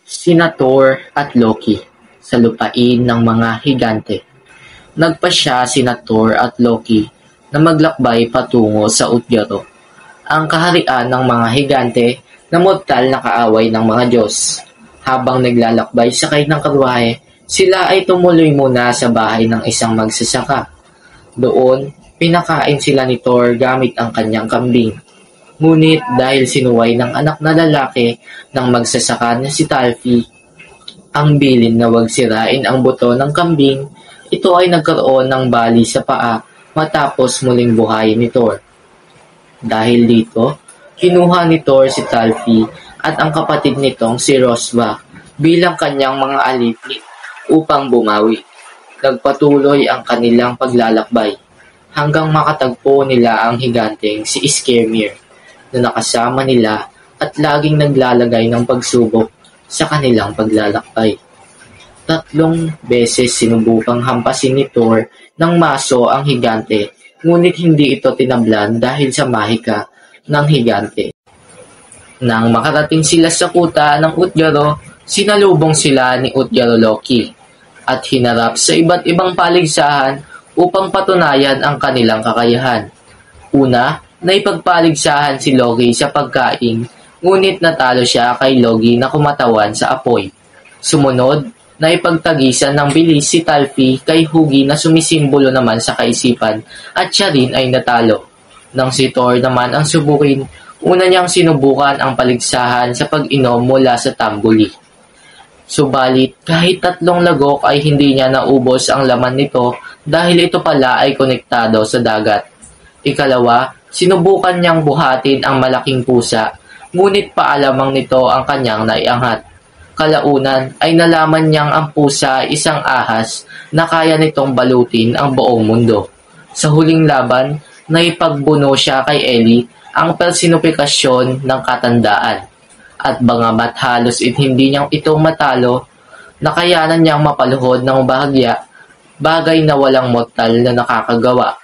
Sina Thor at Loki sa lupain ng mga higante. Nagpasya sina Thor at Loki na maglakbay patungo sa Utgaro, ang kaharian ng mga higante na mortal na kaaway ng mga Diyos. Habang naglalakbay sakay ng karwahe, sila ay tumuloy muna sa bahay ng isang magsasaka. Doon, pinakain sila ni Thor gamit ang kanyang kambing. Ngunit dahil sinuway ng anak na lalaki ng magsasaka na si Talfi ang bilin na wag sirain ang buto ng kambing, ito ay nagkaroon ng bali sa paa matapos muling buhayin ni Thor. Dahil dito, kinuha ni Thor si Talfi at ang kapatid nitong si Rosva bilang kanyang mga alipin upang bumawi. Nagpatuloy ang kanilang paglalakbay hanggang makatagpo nila ang higanteng si Skirmir na nakasama nila at laging naglalagay ng pagsubok sa kanilang paglalakbay. 3 beses sinubukang hampasin ni Thor ng maso ang higante, ngunit hindi ito tinablan dahil sa mahika ng higante. Nang makarating sila sa kuta ng Utgaro, sinalubong sila ni Utgaro Loki at hinarap sa iba't ibang paligsahan upang patunayan ang kanilang kakayahan. Una, naipagpaligsahan si Loki sa pagkain, ngunit natalo siya kay Loki na kumatawan sa apoy. Sumunod, naipagtagisan ng bilis si Talfi kay Hugi na sumisimbolo naman sa kaisipan at siya rin ay natalo. Nang si Thor naman ang subukin, una niyang sinubukan ang paligsahan sa pag-inom mula sa tambuli. Subalit, kahit 3 lagok ay hindi niya naubos ang laman nito dahil ito pala ay konektado sa dagat. Ikalawa, sinubukan niyang buhatin ang malaking pusa, ngunit paalamang nito ang kanyang naiangat. Kalaunan ay nalaman niyang ang pusa ay isang ahas na kaya nitong balutin ang buong mundo. Sa huling laban, naipagbuno siya kay Ellie, ang personifikasyon ng katandaan. At bangamat halos hindi niyang ito matalo, nakayanan niyang mapaluhod ng bahagya, bagay na walang mortal na nakakagawa.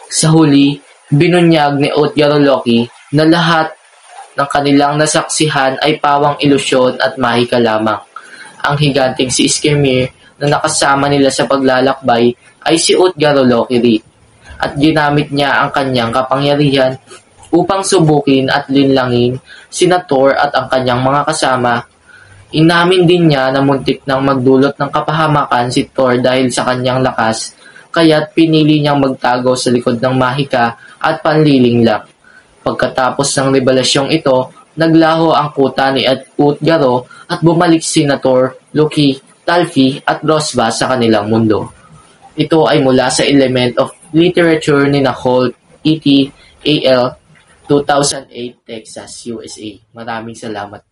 Sa huli, binunyag ni Utgaro Loki na lahat ng kanilang nasaksihan ay pawang ilusyon at mahika lamang. Ang higanteng si Skirmir na nakasama nila sa paglalakbay ay si Utgaro Loki rin, at ginamit niya ang kanyang kapangyarihan upang subukin at linlangin sina Thor at ang kanyang mga kasama. Inamin din niya na muntik nang magdulot ng kapahamakan si Thor dahil sa kanyang lakas, kaya't pinili niyang magtago sa likod ng mahika at panliling lang. Pagkatapos ng revelasyong ito, naglaho ang kuta ni Utgaro at bumalik sina Thor, Loki, Talfi at Rosva sa kanilang mundo. Ito ay mula sa Element of Literature ni Holt E.T. A.L. 2008, Texas, USA. Maraming salamat.